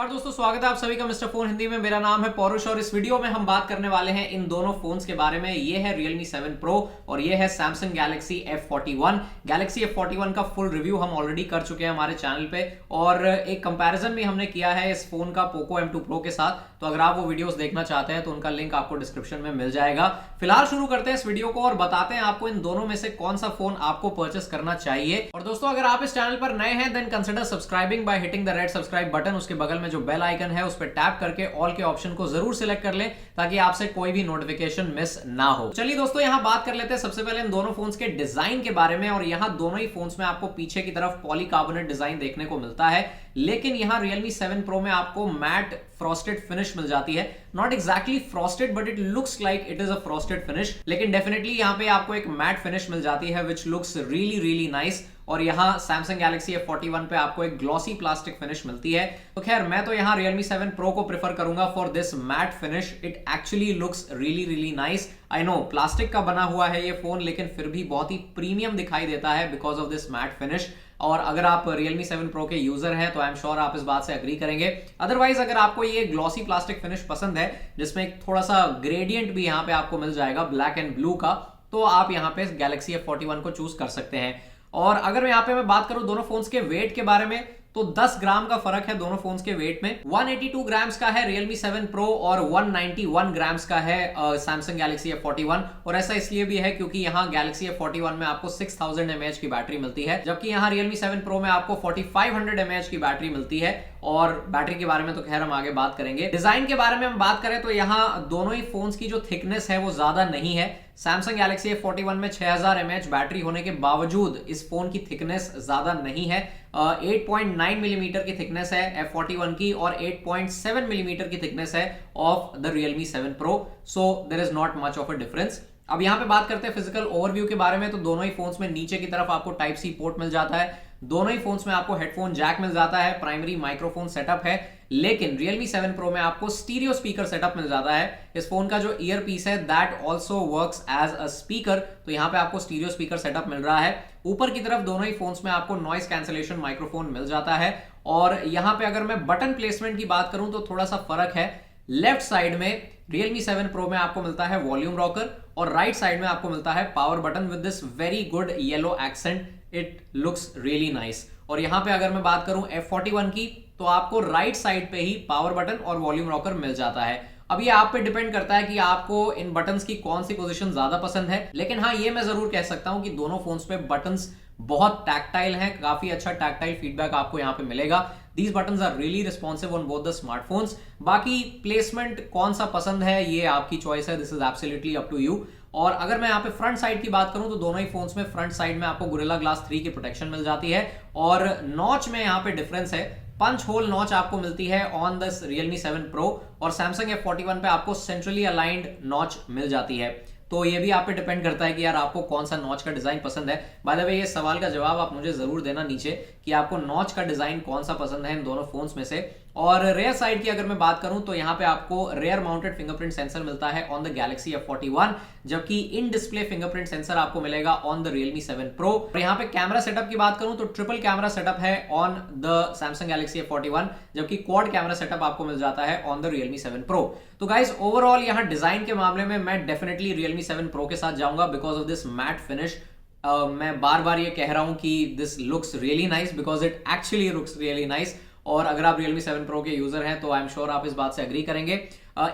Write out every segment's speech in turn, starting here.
दोस्तों स्वागत है आप सभी का मिस्टर फोन हिंदी में। मेरा नाम है पौरुष और इस वीडियो में हम बात करने वाले हैं इन दोनों फोन्स के बारे में। ये है Realme 7 Pro और ये है Samsung Galaxy F41। Galaxy F41 का फुल रिव्यू हम ऑलरेडी कर चुके हैं हमारे चैनल पे और एक कंपैरिजन भी हमने किया है इस फोन का Poco M2 Pro के साथ। तो अगर आप वो वीडियोस देखना चाहते हैं तो उनका लिंक आपको डिस्क्रिप्शन में मिल जाएगा। फिलहाल शुरू करते हैं इस वीडियो को और बताते हैं आपको इन दोनों में से कौन सा फोन आपको परचेस करना चाहिए। और दोस्तों अगर आप इस चैनल पर नए हैं then consider subscribing by hitting the red subscribe button. उसके बगल में जो बेल आइकन है उस पर टैप करके ऑल के ऑप्शन को जरूर सिलेक्ट कर लें ताकि आपसे कोई भी नोटिफिकेशन मिस ना हो। चलिए दोस्तों यहां बात कर लेते हैं सबसे पहले इन दोनों फोन्स के डिजाइन के बारे में। और यहां दोनों ही फोन्स में आपको पीछे की तरफ पॉलीकार्बोनेट डिजाइन देखने को मिलता है, लेकिन यहां Realme 7 Pro में आपको मैट फ्रॉस्टेड फिनिश मिल जाती है। Not exactly frosted but it looks like it is a frosted finish, लेकिन डेफिनेटली यहां पे आपको एक मैट फिनिश मिल जाती है विच लुक्स रियली नाइस। और यहां Samsung Galaxy F41 पे आपको एक ग्लॉसी प्लास्टिक फिनिश मिलती है। तो खैर मैं तो यहां Realme 7 Pro को प्रेफर करूंगा for this matte finish. It actually looks really nice. I know plastic का बना हुआ है ये फोन, लेकिन फिर भी बहुत ही प्रीमियम दिखाई देता है because of this matte finish. और अगर आप Realme 7 Pro के यूजर हैं तो आई एम श्योर आप इस बात से एग्री करेंगे। अदरवाइज अगर आपको ये ग्लॉसी प्लास्टिक फिनिश पसंद है जिसमें एक थोड़ा सा ग्रेडियंट भी यहाँ पे आपको मिल जाएगा ब्लैक एंड ब्लू का, तो आप यहाँ पे Galaxy F41 को चूज कर सकते हैं। और अगर यहाँ पे मैं बात करूं दोनों फोन्स के वेट के बारे में तो 10 ग्राम का फर्क है दोनों फोन्स के वेट में। 182 ग्राम्स का है Realme 7 Pro और 191 ग्राम्स का है Samsung Galaxy F41। और ऐसा इसलिए भी है क्योंकि यहाँ Galaxy F41 में आपको 6000 mAh की बैटरी मिलती है, जबकि यहाँ Realme 7 Pro में आपको 4500 mAh की बैटरी मिलती है। और बैटरी के बारे में तो खैर हम आगे बात करेंगे। डिजाइन के बारे में हम बात करें तो यहाँ दोनों ही फोन्स की जो थिकनेस है वो ज्यादा नहीं है। Samsung Galaxy F41 में 6000 mAh बैटरी होने के बावजूद इस फोन की थिकनेस ज्यादा नहीं है। 8.9 मिलीमीटर की थिकनेस है F41 की और 8.7 मिलीमीटर की थिकनेस है of the Realme 7 Pro। So there is not much of a difference. अब यहाँ पे बात करते हैं फिजिकल ओवरव्यू के बारे में। तो दोनों ही फोन्स में नीचे की तरफ आपको टाइप सी पोर्ट मिल जाता है। दोनों ही फोन्स में आपको हेडफोन जैक मिल जाता है, प्राइमरी माइक्रोफोन सेटअप है। लेकिन Realme 7 Pro में आपको स्टीरियो स्पीकर सेटअप मिल जाता है। इस फोन का जो ईयर पीस है that also works as a speaker, तो यहाँ पे आपको स्टीरियो स्पीकर सेटअप मिल रहा है। ऊपर की तरफ दोनों ही फोन्स में आपको नॉइस कैंसलेशन माइक्रोफोन मिल जाता है। और यहाँ पे अगर मैं बटन प्लेसमेंट की बात करूं तो थोड़ा सा फर्क है। लेफ्ट साइड में Realme 7 Pro में आपको मिलता है वॉल्यूम रॉकर और राइट साइड में आपको मिलता है power button with this very good yellow accent. It looks really nice. और यहां पे अगर मैं बात करूं F41 की तो आपको राइट साइड पे ही पावर बटन और वॉल्यूम रॉकर मिल जाता है। अब ये आप पे डिपेंड करता है कि आपको इन बटन्स की कौन सी पोजीशन ज्यादा पसंद है, लेकिन हाँ ये मैं जरूर कह सकता हूं कि दोनों फोन्स पे बटन्स बहुत टैक्टाइल हैं। काफी अच्छा टैक्टाइल फीडबैक आपको यहाँ पे मिलेगा। These buttons are really responsive on both the smartphones। बाकी प्लेसमेंट कौन सा पसंद है ये आपकी चॉइस है, this is absolutely up to you. और अगर मैं यहाँ पे फ्रंट साइड की बात करूं तो दोनों ही फोन्स में फ्रंट साइड में आपको Gorilla Glass 3 की प्रोटेक्शन मिल जाती है। और नॉच में यहाँ पे डिफरेंस है, पंच होल नॉच आपको मिलती है ऑन दिस Realme 7 Pro और Samsung F41 पे आपको सेंट्रली अलाइंड नॉच मिल जाती है। तो ये भी आप पे डिपेंड करता है कि यार आपको कौन सा नॉच का डिजाइन पसंद है। बाय द वे ये सवाल का जवाब आप मुझे जरूर देना नीचे कि आपको नॉच का डिजाइन कौन सा पसंद है इन दोनों फोन्स में से। और रेयर साइड की अगर मैं बात करूं तो यहाँ पे आपको रेयर माउंटेड फिंगरप्रिंट सेंसर मिलता है ऑन द Galaxy F41, जबकि इन डिस्प्ले फिंगरप्रिंट सेंसर आपको मिलेगा ऑन द Realme 7 Pro। और यहाँ पे कैमरा सेटअप की बात करूं तो ट्रिपल कैमरा सेटअप है on the Samsung Galaxy F41, जबकि क्वाड कैमरा सेटअप आपको मिल जाता है ऑन द Realme 7 Pro। तो गाइज ओवरऑल यहाँ डिजाइन के मामले में मैं डेफिनेटली Realme 7 Pro के साथ जाऊंगा because of this matte finish. मैं बार बार ये कह रहा हूं कि this looks really nice because it actually looks really nice. और अगर आप Realme 7 Pro के यूजर हैं तो आई एम श्योर आप इस बात से एग्री करेंगे।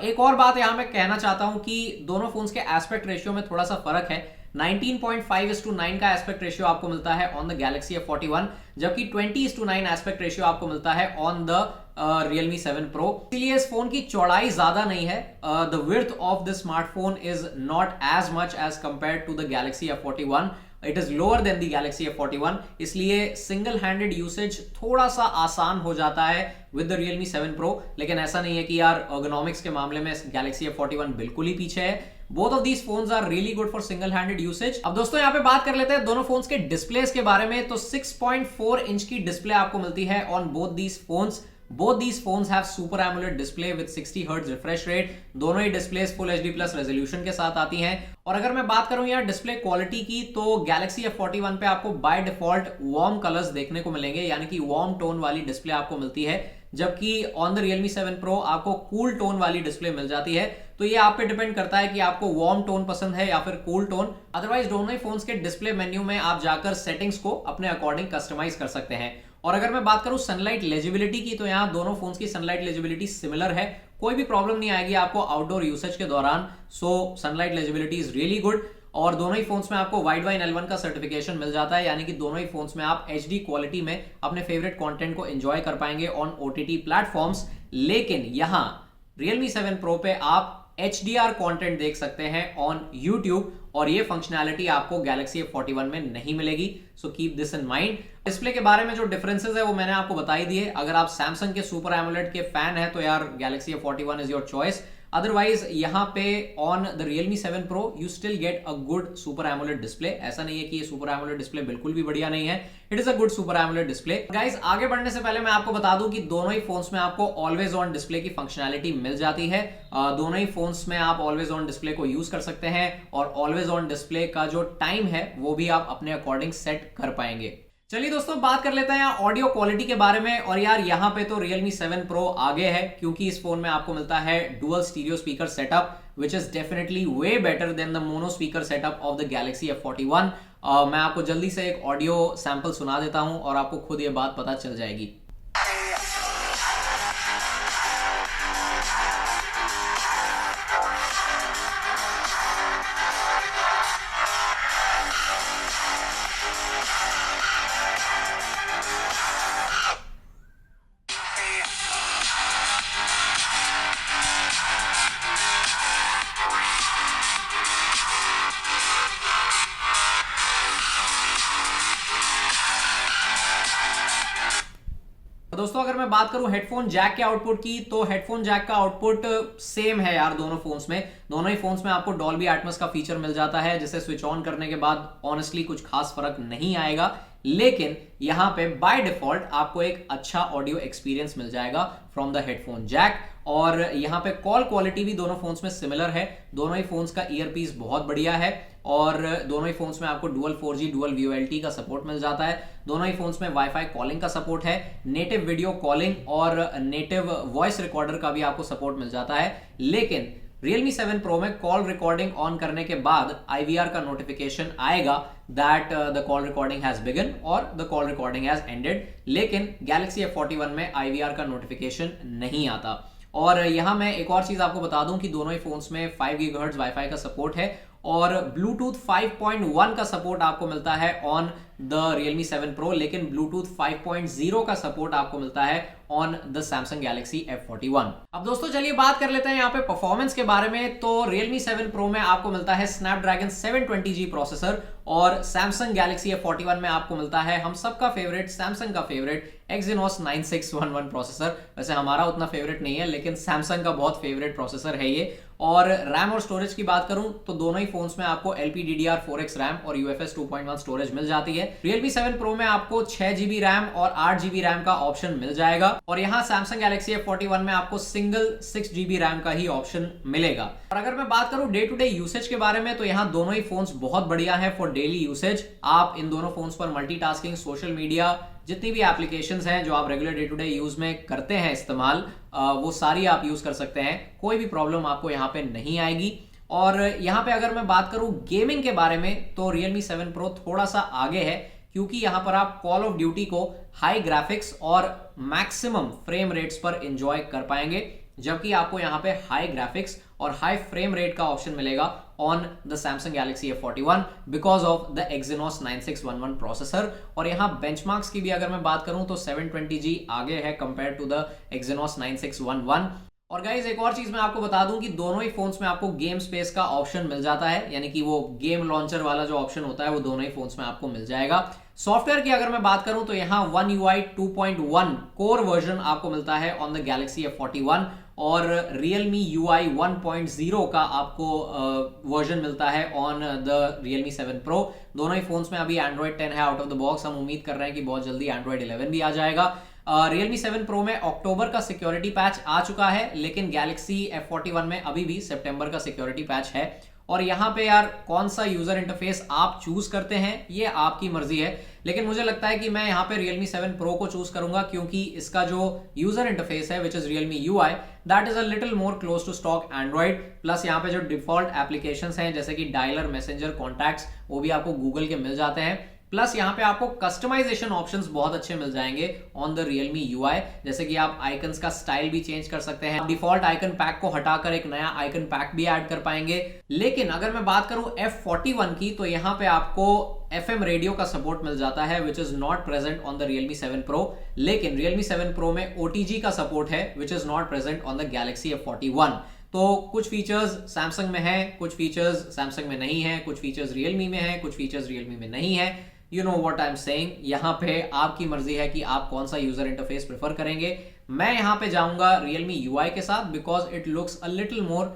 एक और बात यहां मैं कहना चाहता हूं कि दोनों फोन्स के एस्पेक्ट रेशियो में थोड़ा सा फर्क है। 19.5:9 का एस्पेक्ट रेशियो आपको मिलता है ऑन द Galaxy F41, जबकि 20:9 एस्पेक्ट रेशियो आपको मिलता है ऑन द Realme 7 Pro। इसलिए इस फोन की चौड़ाई ज्यादा नहीं है। The width of the smartphone is not as much as compared to the Galaxy F41। It is lower than the Galaxy F41, इसलिए सिंगल हैंडेड यूसेज थोड़ा सा आसान हो जाता है विद द Realme 7 Pro। लेकिन ऐसा नहीं है कि यार ergonomics के मामले में Galaxy F41 बिल्कुल ही पीछे है। Both of these phones are really good for single handed usage. अब दोस्तों यहाँ पे बात कर लेते हैं दोनों फोन्स के डिस्प्लेस के बारे में। तो 6.4 इंच की डिस्प्ले आपको मिलती है on both these phones. Both these phones have Super AMOLED display with 60 Hz refresh rate। दोनों ही displays Full HD Plus resolution के साथ आती हैं। और अगर मैं बात करूं यहाँ डिस्प्ले क्वालिटी की, तो Galaxy F41 पे आपको बाय डिफॉल्ट वार्म कलर्स देखने को मिलेंगे, यानी कि वार्म टोन वाली डिस्प्ले आपको मिलती है, जबकि ऑन द Realme 7 Pro आपको कूल टोन वाली डिस्प्ले मिल जाती है। तो ये आप पे डिपेंड करता है कि आपको वार्म टोन पसंद है या फिर कूल टोन। अदरवाइज दोनों ही फोन्स के डिस्प्ले मेन्यू में आप जाकर सेटिंग्स को अपने अकॉर्डिंग कस्टमाइज कर सकते हैं। और अगर मैं बात करूं सनलाइट लेजिबिलिटी की, तो यहां दोनों फोन्स की सनलाइट लेजिबिलिटी सिमिलर है, कोई भी प्रॉब्लम नहीं आएगी आपको आउटडोर यूसेज के दौरान। सो sunlight legibility is really good. और दोनों ही फोन्स में आपको वाइडवाइन L1 का सर्टिफिकेशन मिल जाता है, यानी कि दोनों ही फोन्स में आप HD क्वालिटी में अपने फेवरेट कंटेंट को एंजॉय कर पाएंगे ऑन OTT प्लेटफॉर्म्स। लेकिन यहां Realme 7 Pro पे आप HDR कंटेंट देख सकते हैं ऑन YouTube, और ये फंक्शनैलिटी आपको Galaxy F41 में नहीं मिलेगी। So keep this in mind. Display के बारे में जो डिफरेंसेस है वो मैंने आपको बता ही दिए। अगर आप Samsung के सुपर एमोलेड के फैन है तो यार Galaxy F41 is your choice. Otherwise यहाँ पे on the Realme 7 Pro you still get a good super AMOLED display. ऐसा नहीं है कि ये सुपर एमोलेड डिस्प्ले बिल्कुल भी बढ़िया नहीं है, it is a good super AMOLED display. Guys आगे बढ़ने से पहले मैं आपको बता दूं कि दोनों ही फोन्स में आपको ऑलवेज ऑन डिस्प्ले की फंक्शनैलिटी मिल जाती है। दोनों ही फोन्स में आप ऑलवेज ऑन डिस्प्ले को यूज कर सकते हैं, और ऑलवेज ऑन डिस्प्ले का जो टाइम है वो भी आप अपने अकॉर्डिंग सेट कर पाएंगे। चलिए दोस्तों बात कर लेते हैं ऑडियो क्वालिटी के बारे में। और यार यहाँ पे तो Realme 7 Pro आगे है, क्योंकि इस फोन में आपको मिलता है dual stereo speaker setup, which is definitely way better than the mono speaker setup of the Galaxy F41। मैं आपको जल्दी से एक ऑडियो सैंपल सुना देता हूं और आपको खुद ये बात पता चल जाएगी। दोस्तों अगर मैं बात करूं हेडफोन जैक के आउटपुट की, तो हेडफोन जैक का आउटपुट सेम है यार दोनों फोन्स में। दोनों ही फोन्स में आपको डॉल्बी एटमॉस का फीचर मिल जाता है, जिसे स्विच ऑन करने के बाद ऑनेस्टली कुछ खास फर्क नहीं आएगा। लेकिन यहां पे बाय डिफॉल्ट आपको एक अच्छा ऑडियो एक्सपीरियंस मिल जाएगा फ्रॉम द हेडफोन जैक। और यहां पे कॉल क्वालिटी भी दोनों फोन्स में सिमिलर है। दोनों ही फोन्स का ईयरपीस बहुत बढ़िया है, और दोनों ही फोन्स में आपको डुअल 4G डुअल VoLTE का सपोर्ट मिल जाता है। दोनों ही फोन्स में वाईफाई कॉलिंग का सपोर्ट है, नेटिव वीडियो कॉलिंग और नेटिव वॉइस रिकॉर्डर का भी आपको सपोर्ट मिल जाता है। लेकिन Realme 7 Pro में कॉल रिकॉर्डिंग ऑन करने के बाद IVR का नोटिफिकेशन आएगा that the call recording has begun और the call recording has ended. लेकिन Galaxy F41 में IVR का नोटिफिकेशन नहीं आता। और यहां मैं एक और चीज आपको बता दूं कि दोनों ही फोन्स में 5 GHz वाईफाई का सपोर्ट है, और Bluetooth 5.1 का सपोर्ट आपको मिलता है ऑन द Realme 7 Pro, लेकिन Bluetooth 5.0 का सपोर्ट आपको मिलता है on the Samsung Galaxy F41। अब दोस्तों चलिए बात कर लेते हैं यहाँ पे परफॉर्मेंस के बारे में। तो Realme 7 Pro में आपको मिलता है Snapdragon 720G प्रोसेसर, और Samsung Galaxy F41 में आपको मिलता है हम सबका फेवरेट, Samsung का फेवरेट Exynos 9611 प्रोसेसर। वैसे हमारा उतना फेवरेट नहीं है, लेकिन Samsung का बहुत फेवरेट प्रोसेसर है ये। और रैम और स्टोरेज की बात करूं तो दोनों ही फोन्स में आपको LPDDR4X रैम और UFS 2.1 स्टोरेज मिल जाती है। Realme 7 Pro में आपको 6GB रैम और 8GB रैम का ऑप्शन मिल जाएगा, और यहाँ Samsung Galaxy F41 में आपको सिंगल 6GB रैम का ही ऑप्शन मिलेगा। और अगर मैं बात करूं डे टू डे यूसेज के बारे में, तो यहाँ दोनों ही फोन्स बहुत बढ़िया है फॉर डेली यूसेज। आप इन दोनों फोन्स पर मल्टीटास्किंग, सोशल मीडिया, जितनी भी एप्लीकेशंस हैं जो आप regular day to day use में करते हैं इस्तेमाल, वो सारी आप यूज कर सकते हैं। कोई भी प्रॉब्लम आपको यहाँ पे नहीं आएगी। और यहाँ पे अगर मैं बात करूं गेमिंग के बारे में, तो Realme 7 Pro थोड़ा सा आगे है, क्योंकि यहां पर आप कॉल ऑफ ड्यूटी को हाई ग्राफिक्स और मैक्सिमम फ्रेम रेट्स पर एंजॉय कर पाएंगे, जबकि आपको यहां पे हाई ग्राफिक्स और हाई फ्रेम रेट का ऑप्शन मिलेगा on the Samsung Galaxy F41 because of the Exynos 9611 processor. और यहां बेंचमार्क्स की भी अगर मैं बात करूं तो 720G आगे है कंपेयर टू द Exynos 9611। और गाइज एक और चीज मैं आपको बता दूं कि दोनों ही फोन्स में आपको गेम स्पेस का ऑप्शन मिल जाता है, यानी कि वो गेम लॉन्चर वाला जो ऑप्शन होता है वो दोनों ही फोन्स में आपको मिल जाएगा। सॉफ्टवेयर की अगर मैं बात करूं तो यहाँ One UI 2.1 कोर वर्जन आपको मिलता है ऑन द Galaxy F41, और Realme UI 1.0 का आपको वर्जन मिलता है ऑन द Realme 7 Pro। दोनों ही फोन्स में अभी Android 10 है आउट ऑफ द बॉक्स। हम उम्मीद कर रहे हैं कि बहुत जल्दी Android 11 भी आ जाएगा। Realme 7 Pro में अक्टूबर का सिक्योरिटी पैच आ चुका है, लेकिन Galaxy F41 में अभी भी सितंबर का सिक्योरिटी पैच है। और यहाँ पे यार कौन सा यूजर इंटरफेस आप चूज करते हैं ये आपकी मर्जी है, लेकिन मुझे लगता है कि मैं यहाँ पे Realme 7 Pro को चूज करूंगा, क्योंकि इसका जो यूजर इंटरफेस है which is Realme UI, that is a little more close to stock Android. Plus यहाँ पे जो डिफॉल्ट एप्लीकेशंस हैं जैसे कि डायलर, मैसेंजर, कॉन्टैक्ट्स, वो भी आपको गूगल के मिल जाते हैं। प्लस यहाँ पे आपको कस्टमाइजेशन ऑप्शंस बहुत अच्छे मिल जाएंगे ऑन द Realme UI, जैसे कि आप आइकन्स का स्टाइल भी चेंज कर सकते हैं। डिफॉल्ट आइकन पैक को हटाकर एक नया आइकन पैक भी ऐड कर पाएंगे। लेकिन अगर मैं बात करूं F41 की, तो यहाँ पे आपको FM रेडियो का सपोर्ट मिल जाता है which is not present on the Realme 7 Pro। लेकिन Realme 7 Pro में OTG का सपोर्ट है which is not present on the Galaxy F41। तो कुछ फीचर्स सैमसंग में है, कुछ फीचर्स सैमसंग में नहीं है, कुछ फीचर्स Realme में है, कुछ फीचर्स Realme में नहीं है। You know what I am saying. यहाँ पे आपकी मर्जी है कि आप कौन सा यूजर इंटरफेस प्रेफर करेंगे। मैं यहाँ पे जाऊंगा Realme UI के साथ because it looks a little more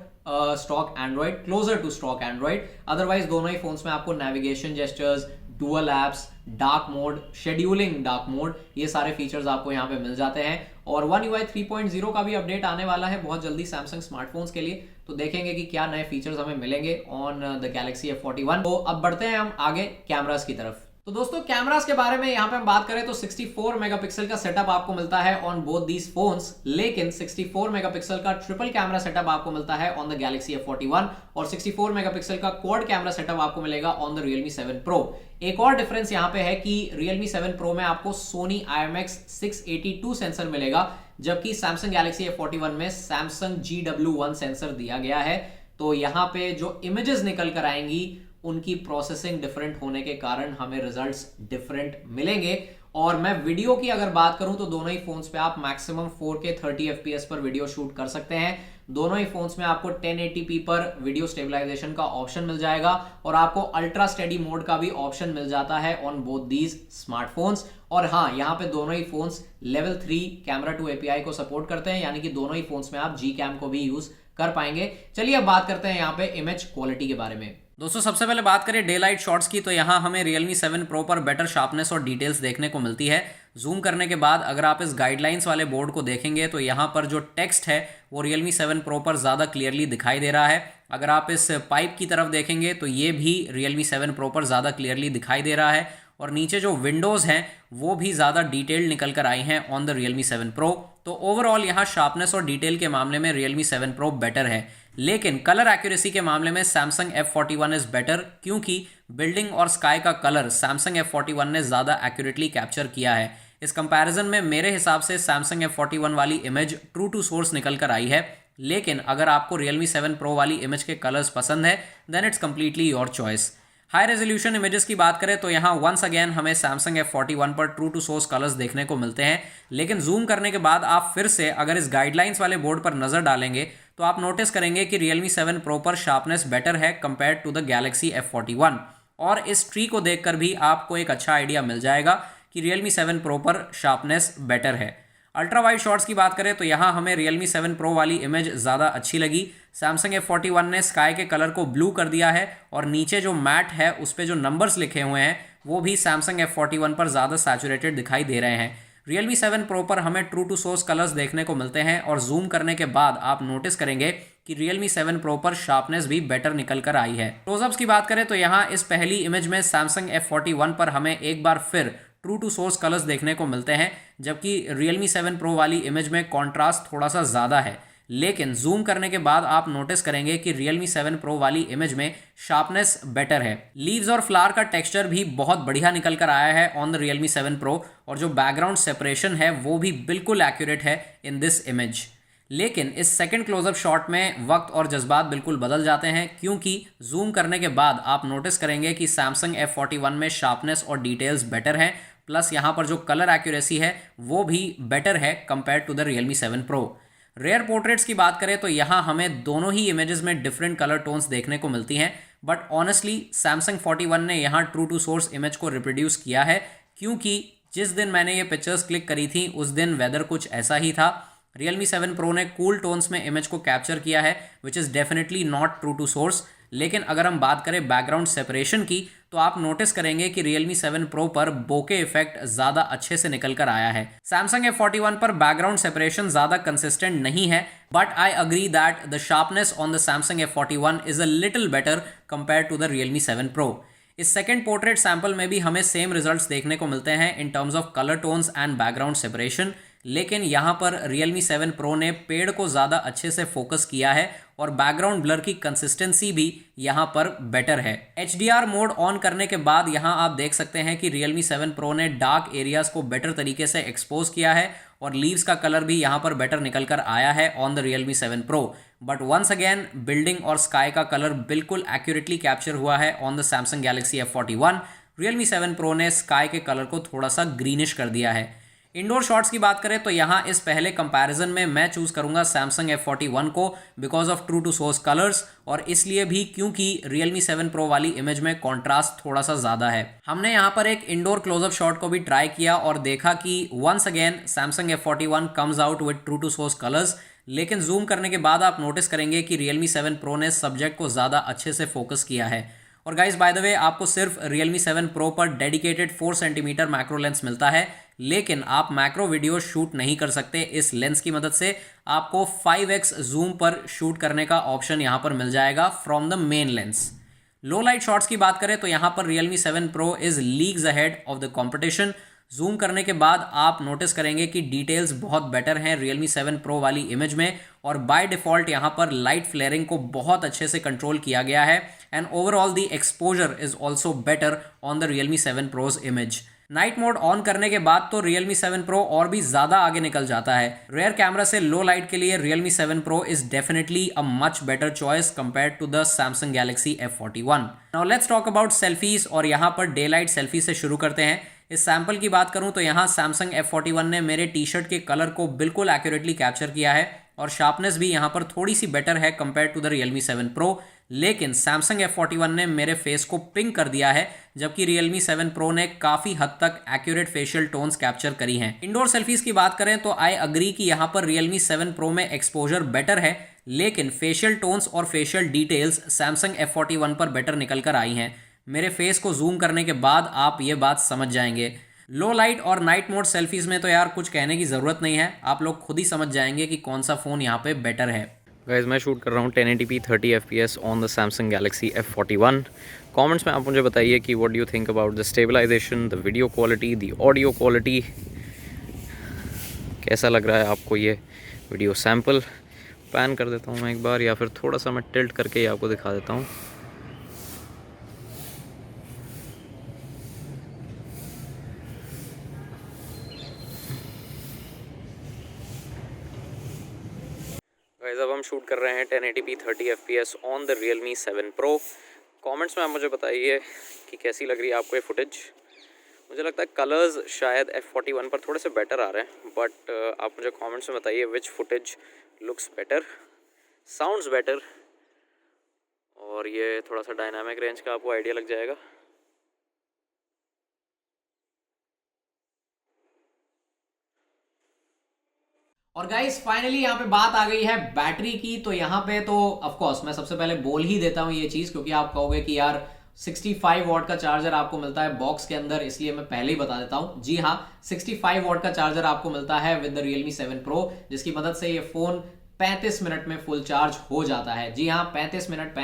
stock Android, closer to stock Android. Otherwise दोनों ही फोन्स में आपको navigation gestures, dual apps, dark mode, scheduling dark mode, ये सारे फीचर्स आपको यहाँ पे मिल जाते हैं। और One UI 3.0 का भी अपडेट आने वाला है बहुत जल्दी सैमसंग स्मार्टफोन्स के लिए, तो देखेंगे कि क्या नए फीचर्स हमें मिलेंगे ऑन द Galaxy F41। तो अब बढ़ते हैं हम आगे कैमरास की तरफ। तो दोस्तों कैमरास के बारे में यहाँ पे हम बात करें तो 64 मेगापिक्सल का सेटअप आपको मिलता है ऑन बोथ दीज फोन्स, लेकिन 64 मेगापिक्सल का ट्रिपल कैमरा सेटअप आपको मिलता है ऑन द Galaxy F41 और 64 मेगापिक्सल का क्वाड कैमरा सेटअप आपको मिलेगा ऑन द Realme 7 Pro। एक और डिफरेंस यहाँ पे है कि Realme 7 Pro में आपको Sony IMX682 सेंसर मिलेगा, जबकि Samsung Galaxy F41 में Samsung GW1 सेंसर दिया गया है। तो यहाँ पे जो इमेजेस निकल कर आएंगी उनकी प्रोसेसिंग डिफरेंट होने के कारण हमें रिजल्ट्स डिफरेंट मिलेंगे। और मैं वीडियो की अगर बात करूं तो दोनों ही फोन्स पे आप मैक्सिमम 4K 30 FPS पर वीडियो शूट कर सकते हैं। दोनों ही फोन्स में आपको 1080p पर वीडियो स्टेबलाइजेशन का ऑप्शन मिल जाएगा और आपको अल्ट्रा स्टेडी मोड का भी ऑप्शन मिल जाता है ऑन बोथ दीज स्मार्टफोन्स। और हाँ, यहाँ पे दोनों ही phones level 3 camera two API को सपोर्ट करते हैं, यानी कि दोनों ही फोन्स में आप Gcam को भी यूज कर पाएंगे। चलिए अब बात करते हैं यहाँ पे इमेज क्वालिटी के बारे में। दोस्तों सबसे पहले बात करें डे लाइट शॉट्स की, तो यहाँ हमें Realme 7 Pro पर बेटर शार्पनेस और डिटेल्स देखने को मिलती है। जूम करने के बाद अगर आप इस गाइडलाइंस वाले बोर्ड को देखेंगे तो यहाँ पर जो टेक्स्ट है वो Realme 7 Pro पर ज़्यादा क्लियरली दिखाई दे रहा है। अगर आप इस पाइप की तरफ देखेंगे तो ये भी Realme 7 Pro पर ज़्यादा क्लियरली दिखाई दे रहा है। और नीचे जो विंडोज़ हैं वो भी ज़्यादा डिटेल्ड निकल कर आई हैं ऑन द Realme 7 Pro। तो ओवरऑल यहाँ शार्पनेस और डिटेल के मामले में Realme 7 Pro बेटर है, लेकिन कलर एक्यूरेसी के मामले में Samsung F41 इज बेटर, क्योंकि बिल्डिंग और स्काई का कलर Samsung F41 ने ज़्यादा एक्यूरेटली कैप्चर किया है। इस कंपैरिजन में मेरे हिसाब से Samsung F41 वाली इमेज ट्रू टू सोर्स निकल कर आई है। लेकिन अगर आपको Realme 7 Pro वाली इमेज के कलर्स पसंद है then it's completely your choice. High resolution images की बात करें तो यहाँ वंस अगेन हमें Samsung F41 पर ट्रू टू सोर्स कलर्स देखने को मिलते हैं, लेकिन जूम करने के बाद आप फिर से अगर इस गाइडलाइंस वाले बोर्ड पर नजर डालेंगे तो आप नोटिस करेंगे कि Realme 7 Pro पर शार्पनेस बेटर है compared to the Galaxy F41। और इस ट्री को देखकर भी आपको एक अच्छा आइडिया मिल जाएगा कि Realme 7 Pro पर शार्पनेस बेटर है। अल्ट्रा वाइड शॉट्स की बात करें तो यहाँ हमें Realme 7 Pro वाली इमेज ज़्यादा अच्छी लगी। Samsung F41 ने स्काई के कलर को ब्लू कर दिया है और नीचे जो मैट है उस पर जो नंबर्स लिखे हुए हैं वो भी Samsung F41 पर ज़्यादा सैचुरेटेड दिखाई दे रहे हैं। Realme 7 Pro पर हमें ट्रू टू सोर्स कलर्स देखने को मिलते हैं और जूम करने के बाद आप नोटिस करेंगे कि Realme 7 Pro पर शार्पनेस भी बेटर निकल कर आई है। क्लोजअप्स की बात करें तो यहाँ इस पहली इमेज में Samsung F41 पर हमें एक बार फिर ट्रू टू सोर्स कलर्स देखने को मिलते हैं, जबकि Realme 7 Pro वाली इमेज में कॉन्ट्रास्ट थोड़ा सा ज़्यादा है। लेकिन जूम करने के बाद आप नोटिस करेंगे कि Realme 7 Pro वाली इमेज में शार्पनेस बेटर है। लीव्स और फ्लावर का टेक्सचर भी बहुत बढ़िया निकल कर आया है ऑन द Realme 7 Pro और जो बैकग्राउंड सेपरेशन है वो भी बिल्कुल एक्यूरेट है इन दिस इमेज। लेकिन इस सेकंड क्लोजअप शॉट में वक्त और जज्बात बिल्कुल बदल जाते हैं, क्योंकि जूम करने के बाद आप नोटिस करेंगे कि Samsung F41 में शार्पनेस और डिटेल्स बेटर हैं, प्लस यहाँ पर जो कलर एक्यूरेसी है वो भी बेटर है compare to the Realme 7 Pro। Rear portraits की बात करें तो यहाँ हमें दोनों ही इमेजेस में डिफरेंट कलर टोन्स देखने को मिलती हैं, बट ऑनेस्टली Samsung 41 ने यहाँ ट्रू टू सोर्स इमेज को रिप्रोड्यूस किया है, क्योंकि जिस दिन मैंने ये पिक्चर्स क्लिक करी थी उस दिन वेदर कुछ ऐसा ही था। Realme 7 Pro ने कूल टोन्स में इमेज को कैप्चर किया है which is definitely not true to source. लेकिन अगर हम बात करें बैकग्राउंड सेपरेशन की तो आप नोटिस करेंगे कि Realme 7 Pro पर बोके इफेक्ट ज़्यादा अच्छे से निकल कर आया है। Samsung F41 पर बैकग्राउंड सेपरेशन ज़्यादा कंसिस्टेंट नहीं है, but I agree that the sharpness on the Samsung F41 is a little better compare to the Realme 7 Pro। इस सेकेंड पोर्ट्रेट सैंपल में भी हमें सेम रिजल्ट्स देखने को मिलते हैं in terms of colour tones and background separation, लेकिन यहाँ पर Realme 7 Pro ने पेड़ को ज़्यादा अच्छे से फोकस किया है और बैकग्राउंड ब्लर की कंसिस्टेंसी भी यहाँ पर बेटर है। HDR मोड ऑन करने के बाद यहाँ आप देख सकते हैं कि Realme 7 Pro ने डार्क एरियाज को बेटर तरीके से एक्सपोज किया है और लीव्स का कलर भी यहाँ पर बेटर निकल कर आया है on the Realme 7 Pro। But once again building और स्काई का कलर बिल्कुल एक्यूरेटली कैप्चर हुआ है on the Samsung Galaxy F41। Realme 7 Pro ने स्काई के कलर को थोड़ा सा ग्रीनिश कर दिया है। इंडोर शॉट्स की बात करें तो यहाँ इस पहले कंपैरिजन में मैं चूज करूंगा Samsung F41 को because of true to source colours, और इसलिए भी क्योंकि Realme 7 Pro वाली इमेज में कॉन्ट्रास्ट थोड़ा सा ज़्यादा है। हमने यहाँ पर एक इंडोर क्लोजअप शॉट को भी ट्राई किया और देखा कि once again Samsung F41 comes out with true to source colours, लेकिन जूम करने के बाद आप नोटिस करेंगे कि Realme 7 Pro ने सब्जेक्ट को ज़्यादा अच्छे से फोकस किया है। और गाइस बाय द वे आपको सिर्फ Realme 7 Pro पर डेडिकेटेड 4 सेंटीमीटर मैक्रो लेंस मिलता है, लेकिन आप मैक्रो वीडियो शूट नहीं कर सकते इस लेंस की मदद से। आपको 5x जूम पर शूट करने का ऑप्शन यहाँ पर मिल जाएगा from the main lens. Low light shots की बात करें तो यहाँ पर Realme 7 Pro is leagues ahead of the competition. Zoom करने के बाद आप नोटिस करेंगे कि डिटेल्स बहुत बेटर हैं Realme 7 Pro वाली इमेज में, और बाय डिफॉल्ट यहाँ पर लाइट फ्लेयरिंग को बहुत अच्छे से कंट्रोल किया गया है and overall the exposure is also better on the Realme 7 Pro's image. Night mode on करने के बाद तो Realme 7 Pro और भी ज़्यादा आगे निकल जाता है। रेयर कैमरा से लो लाइट के लिए Realme 7 Pro is definitely a much better choice compare to the Samsung Galaxy F41। Now let's talk about selfies, और यहाँ पर डे लाइट सेल्फी से शुरू करते हैं। इस सैंपल की बात करूं तो यहाँ Samsung F41 ने मेरे टी शर्ट के कलर को बिल्कुल एक्यूरेटली कैप्चर किया है और शार्पनेस भी यहाँ पर थोड़ी सी बेटर है compare to the Realme 7 Pro, लेकिन Samsung F41 ने मेरे फेस को पिंक कर दिया है, जबकि Realme 7 Pro ने काफ़ी हद तक एक्यूरेट फेशियल टोन्स कैप्चर करी हैं। इंडोर सेल्फीज की बात करें तो आई अग्री कि यहाँ पर Realme 7 Pro में एक्सपोजर बेटर है, लेकिन फेशियल टोन्स और फेशियल डिटेल्स Samsung F41 पर बेटर निकल कर आई हैं। मेरे फेस को जूम करने के बाद आप ये बात समझ जाएंगे। लो लाइट और नाइट मोड सेल्फीज में तो यार कुछ कहने की ज़रूरत नहीं है, आप लोग खुद ही समझ जाएंगे कि कौन सा फ़ोन यहाँ पे बेटर है। गाइस मैं शूट कर रहा हूँ 1080p 30 fps on the Samsung Galaxy F41। Comments में आप मुझे बताइए कि what do you think about the stabilisation, the video quality, the audio quality. कैसा लग रहा है आपको ये वीडियो सैम्पल? पैन कर देता हूँ मैं एक बार, या फिर थोड़ा सा मैं टिल्ट करके ही आपको दिखा देता हूँ। गाइस अब हम शूट कर रहे हैं 1080p 30 fps on the Realme 7 Pro। Comments में आप मुझे बताइए कि कैसी लग रही है आपको ये फुटेज। मुझे लगता है कलर्स शायद F41 पर थोड़े से बेटर आ रहे हैं, बट आप मुझे कमेंट्स में बताइए which footage looks better, sounds better, और ये थोड़ा सा डायनामिक रेंज का आपको आइडिया लग जाएगा। और गाइस फाइनली यहाँ पे बात आ गई है बैटरी की। तो यहाँ पे तो ऑफ कोर्स मैं सबसे पहले बोल ही देता हूँ ये चीज, क्योंकि आप कहोगे कि यार 65 वॉट का चार्जर आपको मिलता है बॉक्स के अंदर, इसलिए मैं पहले ही बता देता हूँ। जी हाँ, 65 वॉट का चार्जर आपको मिलता है विद द Realme 7 Pro, जिसकी मदद से ये फोन 35 मिनट में फुल चार्ज हो जाता है। जी हाँ, 35 मिनट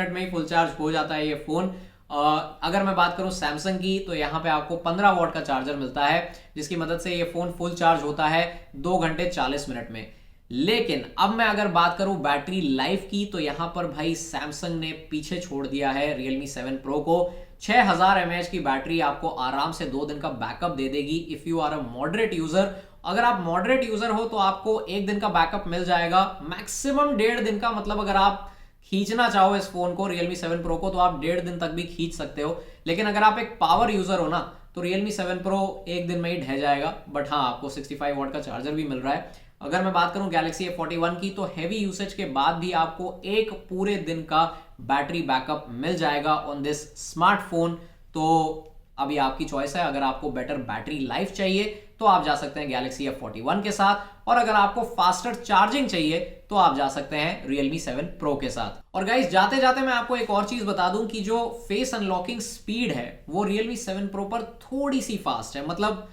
में ही फुल चार्ज हो जाता है ये फोन। अगर मैं बात करूं सैमसंग की तो यहाँ पे आपको 15 वॉट का चार्जर मिलता है, जिसकी मदद से ये फोन फुल चार्ज होता है 2 घंटे 40 मिनट में। लेकिन अब मैं अगर बात करूं बैटरी लाइफ की तो यहाँ पर भाई सैमसंग ने पीछे छोड़ दिया है Realme 7 Pro को। 6000 mAh की बैटरी आपको आराम से 2 दिन का बैकअप दे देगी if you are a moderate user. अगर आप मॉडरेट यूजर हो तो आपको 1 दिन का बैकअप मिल जाएगा, मैक्सिमम 1.5 दिन का। मतलब अगर आप खींचना चाहो इस फोन को Realme 7 Pro को तो आप 1.5 दिन तक भी खींच सकते हो। लेकिन अगर आप एक पावर यूजर हो ना तो Realme 7 Pro 1 दिन में ही ढह जाएगा। बट हाँ, आपको 65 वॉट का चार्जर भी मिल रहा है। अगर मैं बात करूं Galaxy F41 की तो हैवी यूसेज के बाद भी आपको एक पूरे दिन का बैटरी बैकअप मिल जाएगा ऑन दिस स्मार्टफोन। तो अभी आपकी चॉइस है, अगर आपको बेटर बैटरी लाइफ चाहिए तो आप जा सकते हैं Galaxy F41 के साथ, और अगर आपको फास्टर चार्जिंग चाहिए तो आप जा सकते हैं Realme 7 Pro के साथ। और गाइस जाते जाते मैं आपको एक और चीज बता दूं कि जो फेस अनलॉकिंग स्पीड है वो Realme 7 Pro पर थोड़ी सी फास्ट है, मतलब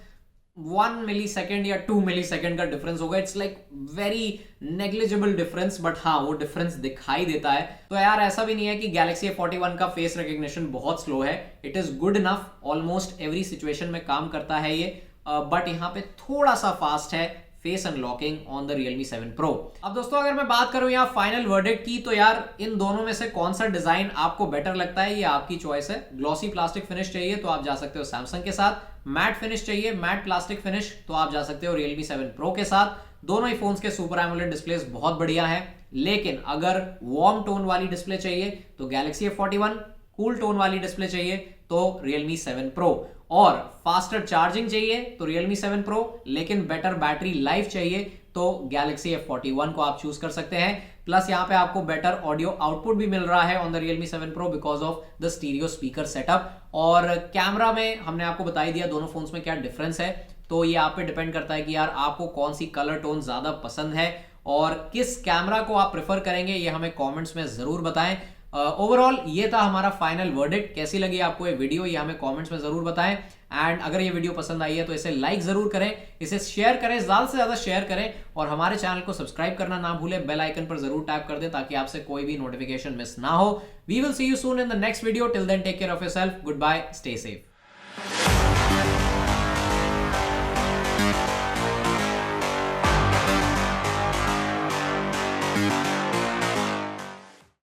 1 मिलीसेकंड या 2 मिलीसेकंड का डिफरेंस होगा। It's like very negligible difference, but हाँ वो डिफरेंस दिखाई देता है। तो यार ऐसा भी नहीं है कि Galaxy F41 का फेस रिकग्निशन बहुत स्लो है, it is good enough, almost every situation में काम करता है ये, बट यहाँ पे थोड़ा सा फास्ट है face unlocking on the Realme 7 Pro। अब दोस्तों अगर मैं बात करूं यहाँ फाइनल वर्डिक्ट की, तो यार इन दोनों में से कौन सा डिजाइन आपको बेटर लगता है ये आपकी चॉइस है। ग्लॉसी प्लास्टिक फिनिश चाहिए तो आप जा सकते हो सैमसंग के साथ, मैट फिनिश चाहिए, मैट प्लास्टिक फिनिश, तो आप जा सकते हो Realme 7 Pro के साथ। दोनों ही फोन्स के सुपर एमोलेड डिस्प्लेस बहुत बढ़िया है, लेकिन अगर वार्म टोन वाली डिस्प्ले चाहिए तो Galaxy F41, कूल टोन वाली डिस्प्ले चाहिए तो Realme 7 Pro, और फास्टर चार्जिंग चाहिए तो Realme 7 Pro, लेकिन बेटर बैटरी लाइफ चाहिए तो Galaxy F41 को आप चूज कर सकते हैं। प्लस यहाँ पे आपको बेटर ऑडियो आउटपुट भी मिल रहा है on the Realme 7 Pro because of the stereo speaker setup. और कैमरा में हमने आपको बता ही दिया दोनों फोन्स में क्या डिफरेंस है, तो ये आप पे डिपेंड करता है कि यार आपको कौन सी कलर टोन ज्यादा पसंद है और किस कैमरा को आप प्रेफर करेंगे, ये हमें कॉमेंट्स में जरूर बताएं। ओवरऑल ये था हमारा फाइनल वर्डिक्ट। कैसी लगी आपको ये वीडियो ये हमें कमेंट्स में जरूर बताएं, एंड अगर ये वीडियो पसंद आई है तो इसे लाइक जरूर करें, इसे शेयर करें, ज्यादा से ज्यादा शेयर करें, और हमारे चैनल को सब्सक्राइब करना ना भूलें, बेल आइकन पर जरूर टैप कर दें ताकि आपसे कोई भी नोटिफिकेशन मिस ना हो। We will see you soon in the next video, till then take care of yourself, good bye, stay safe.